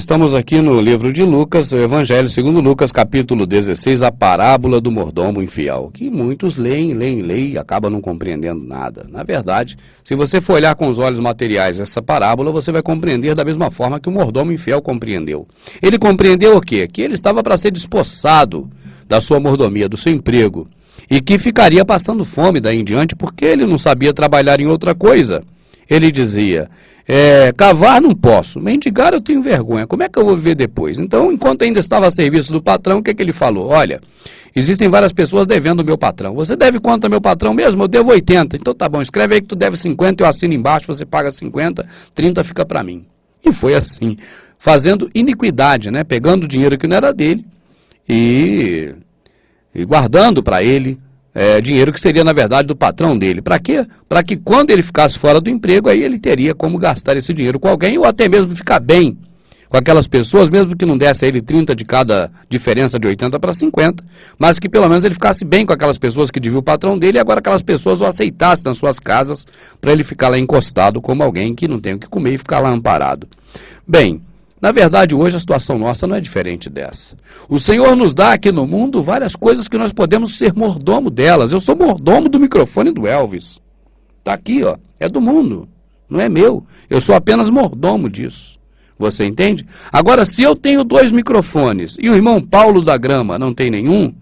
estamos aqui no livro de Lucas, o Evangelho segundo Lucas, capítulo 16, a parábola do mordomo infiel, que muitos leem e acabam não compreendendo nada. Na verdade, se você for olhar com os olhos materiais essa parábola, você vai compreender da mesma forma que o mordomo infiel compreendeu. Ele compreendeu o quê? Que ele estava para ser despossado da sua mordomia, do seu emprego, e que ficaria passando fome daí em diante porque ele não sabia trabalhar em outra coisa. Ele dizia, cavar não posso, mendigar eu tenho vergonha, como é que eu vou viver depois? Então, enquanto ainda estava a serviço do patrão, o que ele falou? Olha, existem várias pessoas devendo o meu patrão. Você deve quanto ao meu patrão mesmo? Eu devo 80. Então tá bom, escreve aí que tu deve 50, eu assino embaixo, você paga 50, 30 fica para mim. E foi assim, fazendo iniquidade, né? Pegando o dinheiro que não era dele e guardando para ele, dinheiro que seria, na verdade, do patrão dele. Para quê? Para que quando ele ficasse fora do emprego, aí ele teria como gastar esse dinheiro com alguém, ou até mesmo ficar bem com aquelas pessoas, mesmo que não desse a ele 30 de cada diferença de 80 para 50, mas que pelo menos ele ficasse bem com aquelas pessoas que deviam o patrão dele, e agora aquelas pessoas o aceitassem nas suas casas, para ele ficar lá encostado como alguém que não tem o que comer e ficar lá amparado. Bem, na verdade, hoje a situação nossa não é diferente dessa. O Senhor nos dá aqui no mundo várias coisas que nós podemos ser mordomo delas. Eu sou mordomo do microfone do Elvis. Está aqui, ó. É do mundo. Não é meu. Eu sou apenas mordomo disso. Você entende? Agora, se eu tenho 2 microfones e o irmão Paulo da Grama não tem nenhum,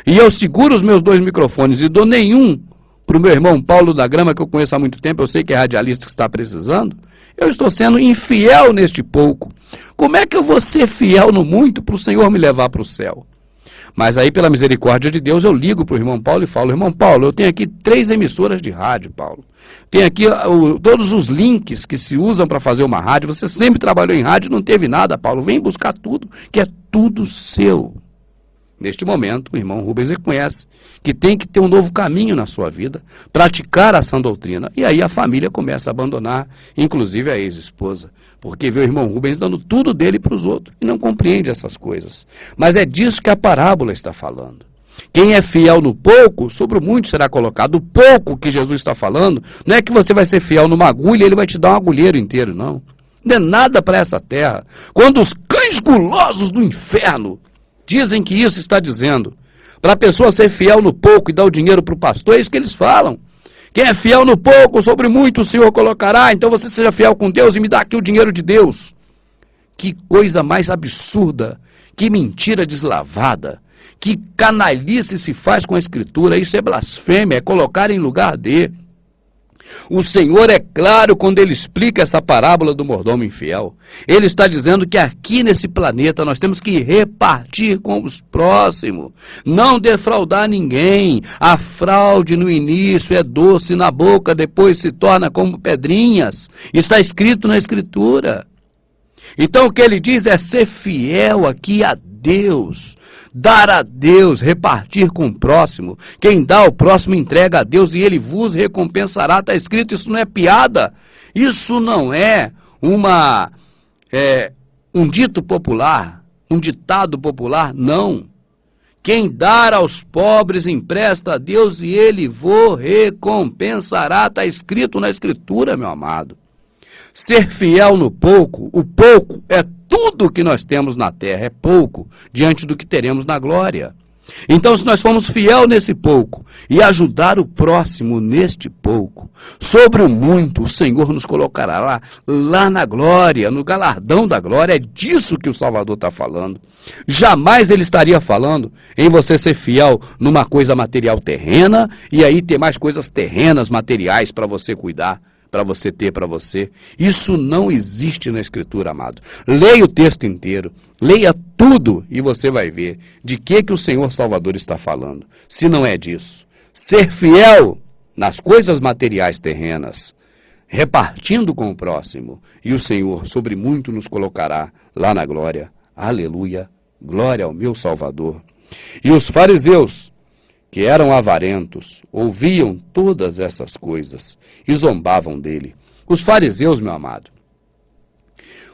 e eu seguro os meus 2 microfones e dou nenhum para o meu irmão Paulo da Grama, que eu conheço há muito tempo, eu sei que é radialista que está precisando, eu estou sendo infiel neste pouco. Como é que eu vou ser fiel no muito para o Senhor me levar para o céu? Mas aí, pela misericórdia de Deus, eu ligo para o irmão Paulo e falo, irmão Paulo, eu tenho aqui 3 emissoras de rádio, Paulo. Tem aqui todos os links que se usam para fazer uma rádio. Você sempre trabalhou em rádio, não teve nada, Paulo. Vem buscar tudo, que é tudo seu. Neste momento, o irmão Rubens reconhece que tem que ter um novo caminho na sua vida, praticar a sã doutrina. E aí a família começa a abandonar, inclusive a ex-esposa, porque vê o irmão Rubens dando tudo dele para os outros e não compreende essas coisas. Mas é disso que a parábola está falando. Quem é fiel no pouco, sobre o muito será colocado. O pouco que Jesus está falando, não é que você vai ser fiel numa agulha e ele vai te dar um agulheiro inteiro, não. Não é nada para essa terra. Quando os cães gulosos do inferno dizem que isso está dizendo, para a pessoa ser fiel no pouco e dar o dinheiro para o pastor, é isso que eles falam. Quem é fiel no pouco, sobre muito o Senhor colocará, então você seja fiel com Deus e me dá aqui o dinheiro de Deus. Que coisa mais absurda, que mentira deslavada, que canalice se faz com a Escritura, isso é blasfêmia, é colocar em lugar de. O Senhor é claro quando ele explica essa parábola do mordomo infiel. Ele está dizendo que aqui nesse planeta nós temos que repartir com os próximos, não defraudar ninguém. A fraude no início é doce na boca, depois se torna como pedrinhas. Está escrito na Escritura. Então o que ele diz é ser fiel aqui a Deus, dar a Deus, repartir com o próximo. Quem dá ao próximo entrega a Deus e ele vos recompensará. Está escrito, isso não é piada, isso não é um dito popular, um ditado popular, não. Quem dar aos pobres empresta a Deus e ele vos recompensará. Está escrito na Escritura, meu amado. Ser fiel no pouco, o pouco é tudo que nós temos na terra, é pouco diante do que teremos na glória. Então, se nós formos fiel nesse pouco e ajudar o próximo neste pouco, sobre o muito o Senhor nos colocará lá na glória, no galardão da glória. É disso que o Salvador está falando. Jamais ele estaria falando em você ser fiel numa coisa material terrena e aí ter mais coisas terrenas, materiais para você cuidar, para você ter para você. Isso não existe na Escritura, amado. Leia o texto inteiro, leia tudo e você vai ver de que o Senhor Salvador está falando. Se não é disso, ser fiel nas coisas materiais terrenas, repartindo com o próximo, e o Senhor sobre muito nos colocará lá na glória. Aleluia, glória ao meu Salvador. E os fariseus, que eram avarentos, ouviam todas essas coisas e zombavam dele. Os fariseus, meu amado,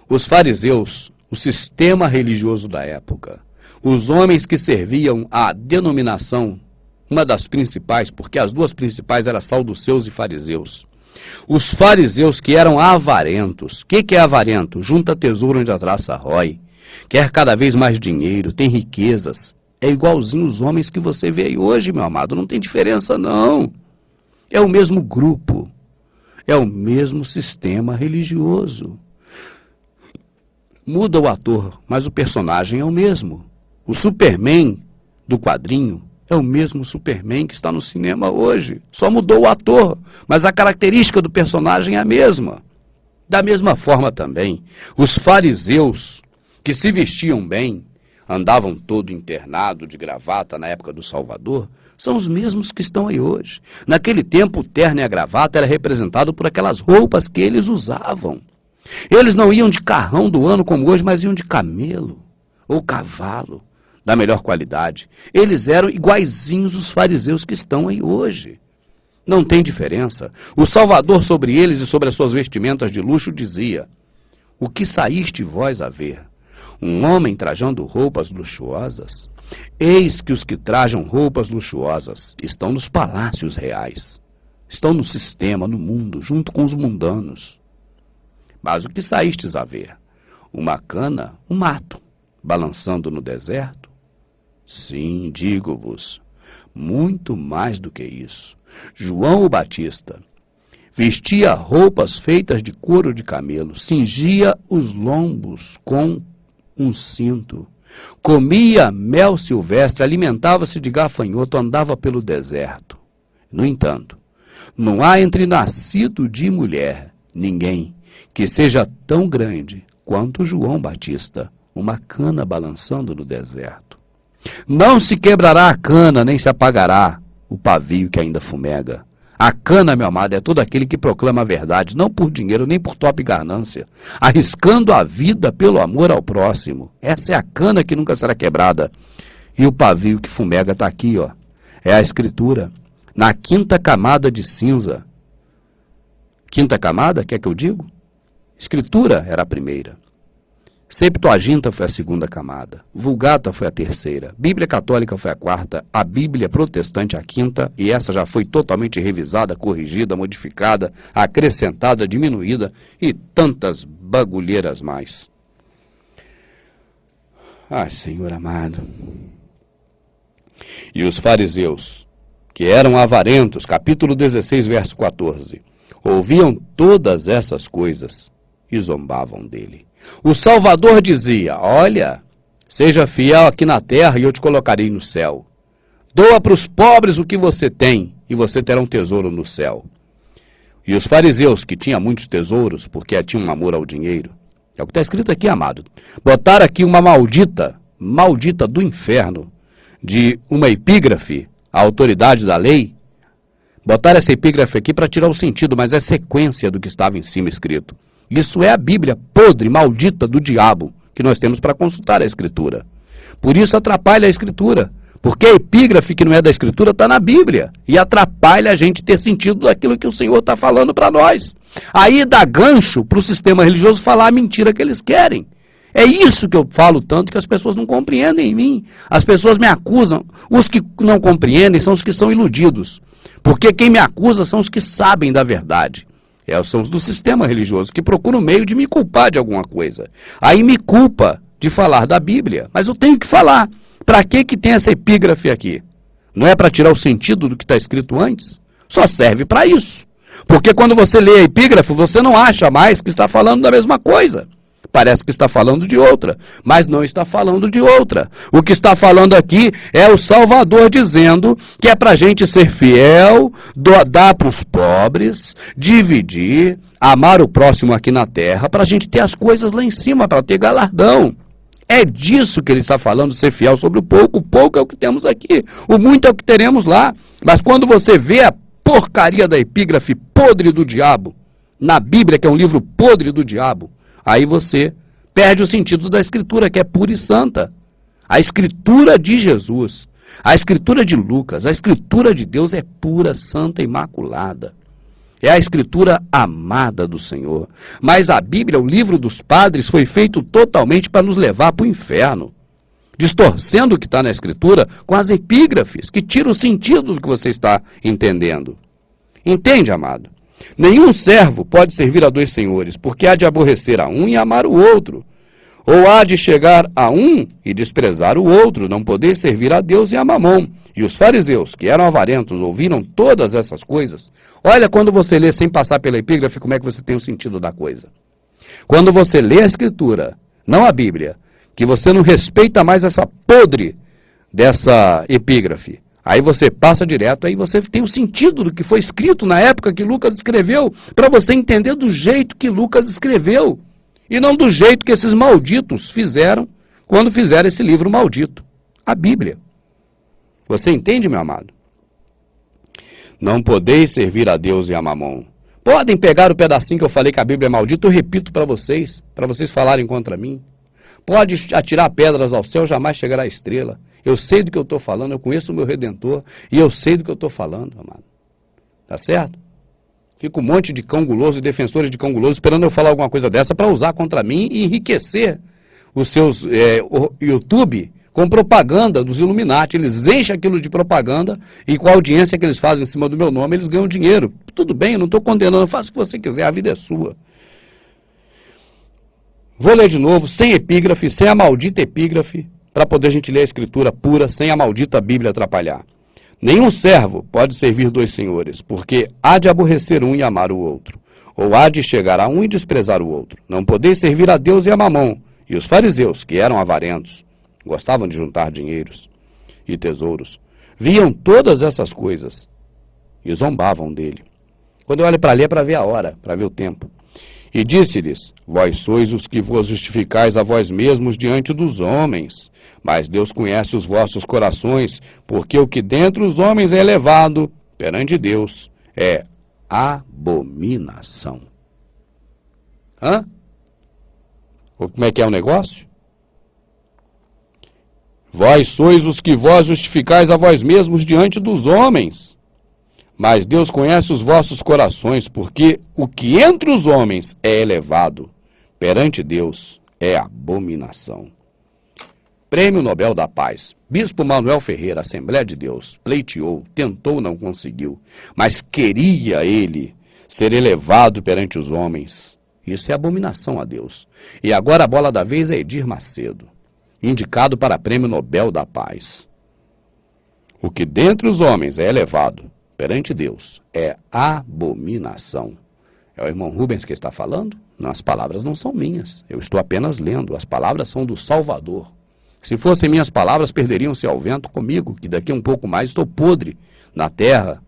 os fariseus, o sistema religioso da época, os homens que serviam à denominação, uma das principais, porque as duas principais eram saduceus e fariseus. Os fariseus que eram avarentos. O que é avarento? Junta tesouro onde a traça rói. Quer cada vez mais dinheiro, tem riquezas. É igualzinho os homens que você vê aí hoje, meu amado. Não tem diferença, não. É o mesmo grupo. É o mesmo sistema religioso. Muda o ator, mas o personagem é o mesmo. O Superman do quadrinho é o mesmo Superman que está no cinema hoje. Só mudou o ator, mas a característica do personagem é a mesma. Da mesma forma também, os fariseus que se vestiam bem, andavam todo internado de gravata na época do Salvador, são os mesmos que estão aí hoje. Naquele tempo, o terno e a gravata era representado por aquelas roupas que eles usavam. Eles não iam de carrão do ano como hoje, mas iam de camelo ou cavalo, da melhor qualidade. Eles eram iguaizinhos os fariseus que estão aí hoje. Não tem diferença. O Salvador sobre eles e sobre as suas vestimentas de luxo dizia: o que saíste vós a ver? Um homem trajando roupas luxuosas? Eis que os que trajam roupas luxuosas estão nos palácios reais. Estão no sistema, no mundo, junto com os mundanos. Mas o que saístes a ver? Uma cana, um mato, balançando no deserto? Sim, digo-vos, muito mais do que isso. João o Batista vestia roupas feitas de couro de camelo, cingia os lombos com um cinto, comia mel silvestre, alimentava-se de gafanhoto, andava pelo deserto. No entanto, não há entre nascido de mulher ninguém que seja tão grande quanto João Batista, uma cana balançando no deserto. Não se quebrará a cana, nem se apagará o pavio que ainda fumega. A cana, meu amado, é todo aquele que proclama a verdade, não por dinheiro, nem por top ganância, arriscando a vida pelo amor ao próximo. Essa é a cana que nunca será quebrada. E o pavio que fumega está aqui, ó. É a Escritura, na quinta camada de cinza. Quinta camada, quer que eu digo? Escritura era a primeira. Septuaginta foi a segunda camada, Vulgata foi a terceira, Bíblia Católica foi a quarta, a Bíblia Protestante a quinta, e essa já foi totalmente revisada, corrigida, modificada, acrescentada, diminuída e tantas bagulheiras mais. Ai, Senhor amado. E os fariseus, que eram avarentos, capítulo 16, verso 14, ouviam todas essas coisas e zombavam dele. O Salvador dizia: olha, seja fiel aqui na terra e eu te colocarei no céu. Doa para os pobres o que você tem e você terá um tesouro no céu. E os fariseus, que tinham muitos tesouros porque tinham um amor ao dinheiro, é o que está escrito aqui, amado, botaram aqui uma maldita do inferno, de uma epígrafe, a autoridade da lei, botaram essa epígrafe aqui para tirar o sentido, mas é sequência do que estava em cima escrito. Isso é a Bíblia podre, maldita do diabo, que nós temos para consultar a Escritura. Por isso atrapalha a Escritura, porque a epígrafe que não é da Escritura está na Bíblia, e atrapalha a gente ter sentido daquilo que o Senhor está falando para nós. Aí dá gancho para o sistema religioso falar a mentira que eles querem. É isso que eu falo tanto, que as pessoas não compreendem em mim. As pessoas me acusam. Os que não compreendem são os que são iludidos, porque quem me acusa são os que sabem da verdade. São os do sistema religioso que procuram meio de me culpar de alguma coisa. Aí me culpa de falar da Bíblia, mas eu tenho que falar. Para que tem essa epígrafe aqui? Não é para tirar o sentido do que está escrito antes? Só serve para isso. Porque quando você lê a epígrafe, você não acha mais que está falando da mesma coisa. Parece que está falando de outra, mas não está falando de outra. O que está falando aqui é o Salvador dizendo que é para a gente ser fiel, dar para os pobres, dividir, amar o próximo aqui na terra, para a gente ter as coisas lá em cima, para ter galardão. É disso que ele está falando, ser fiel sobre o pouco é o que temos aqui, o muito é o que teremos lá. Mas quando você vê a porcaria da epígrafe podre do diabo, na Bíblia, que é um livro podre do diabo, aí você perde o sentido da Escritura, que é pura e santa. A Escritura de Jesus, a Escritura de Lucas, a Escritura de Deus é pura, santa, imaculada. É a Escritura amada do Senhor. Mas a Bíblia, o livro dos padres, foi feito totalmente para nos levar para o inferno, distorcendo o que está na Escritura com as epígrafes, que tiram o sentido do que você está entendendo. Entende, amado? Nenhum servo pode servir a dois senhores, porque há de aborrecer a um e amar o outro. Ou há de chegar a um e desprezar o outro, não poder servir a Deus e a Mamom. E os fariseus, que eram avarentos, ouviram todas essas coisas. Olha, quando você lê sem passar pela epígrafe, como é que você tem o sentido da coisa. Quando você lê a Escritura, não a Bíblia, que você não respeita mais essa podre dessa epígrafe, aí você passa direto, aí você tem o sentido do que foi escrito na época que Lucas escreveu, para você entender do jeito que Lucas escreveu, e não do jeito que esses malditos fizeram quando fizeram esse livro maldito, a Bíblia. Você entende, meu amado? Não podeis servir a Deus e a Mamom. Podem pegar o pedacinho que eu falei que a Bíblia é maldita, eu repito para vocês falarem contra mim. Pode atirar pedras ao céu, jamais chegará a estrela. Eu sei do que eu estou falando, eu conheço o meu Redentor, e eu sei do que eu estou falando, amado. Tá certo? Fica um monte de cão guloso e defensores de cão guloso esperando eu falar alguma coisa dessa para usar contra mim e enriquecer os seus YouTube com propaganda dos Illuminati. Eles enchem aquilo de propaganda e com a audiência que eles fazem em cima do meu nome, eles ganham dinheiro. Tudo bem, eu não estou condenando, faça o que você quiser, a vida é sua. Vou ler de novo, sem epígrafe, sem a maldita epígrafe, para poder a gente ler a Escritura pura, sem a maldita Bíblia atrapalhar. Nenhum servo pode servir dois senhores, porque há de aborrecer um e amar o outro, ou há de chegar a um e desprezar o outro. Não podeis servir a Deus e a Mamom. E os fariseus, que eram avarentos, gostavam de juntar dinheiros e tesouros, viam todas essas coisas e zombavam dele. Quando eu olho para ler, é para ver a hora, para ver o tempo. E disse-lhes, vós sois os que vos justificais a vós mesmos diante dos homens, mas Deus conhece os vossos corações, porque o que dentre os homens é elevado, perante Deus, é abominação. Hã? Como é que é o negócio? Vós sois os que vos justificais a vós mesmos diante dos homens, mas Deus conhece os vossos corações, porque o que entre os homens é elevado, perante Deus é abominação. Prêmio Nobel da Paz. Bispo Manuel Ferreira, Assembleia de Deus, pleiteou, tentou, não conseguiu, mas queria ele ser elevado perante os homens. Isso é abominação a Deus. E agora a bola da vez é Edir Macedo, indicado para Prêmio Nobel da Paz. O que dentre os homens é elevado, perante Deus, é abominação. É o irmão Rubens que está falando? Não, as palavras não são minhas. Eu estou apenas lendo. As palavras são do Salvador. Se fossem minhas palavras, perderiam-se ao vento comigo, que daqui a um pouco mais estou podre na terra.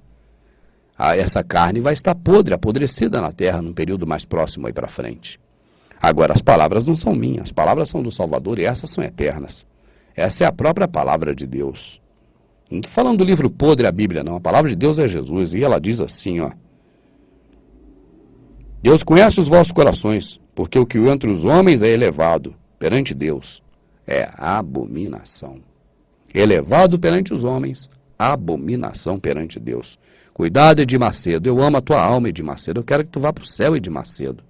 Essa carne vai estar podre, apodrecida na terra, num período mais próximo aí para frente. Agora, as palavras não são minhas. As palavras são do Salvador e essas são eternas. Essa é a própria palavra de Deus. Não estou falando do livro podre, a Bíblia, não. A palavra de Deus é Jesus. E ela diz assim, ó. Deus conhece os vossos corações, porque o que entre os homens é elevado perante Deus é abominação. Elevado perante os homens, abominação perante Deus. Cuidado, Edir Macedo. Eu amo a tua alma, Edir Macedo. Eu quero que tu vá para o céu, Edir Macedo.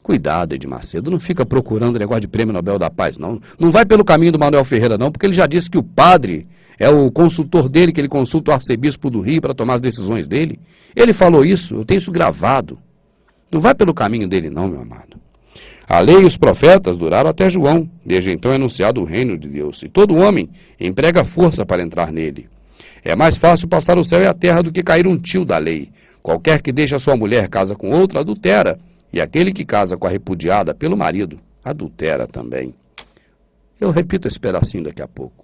Cuidado, Edir Macedo, não fica procurando negócio de Prêmio Nobel da Paz, não. Não vai pelo caminho do Manuel Ferreira, não, porque ele já disse que o padre é o consultor dele, que ele consulta o arcebispo do Rio para tomar as decisões dele. Ele falou isso, eu tenho isso gravado. Não vai pelo caminho dele, não, meu amado. A lei e os profetas duraram até João, desde então é anunciado o reino de Deus, e todo homem emprega força para entrar nele. É mais fácil passar o céu e a terra do que cair um tio da lei. Qualquer que deixa sua mulher casa com outra, adultera. E aquele que casa com a repudiada pelo marido, adultera também. Eu repito esse pedacinho daqui a pouco.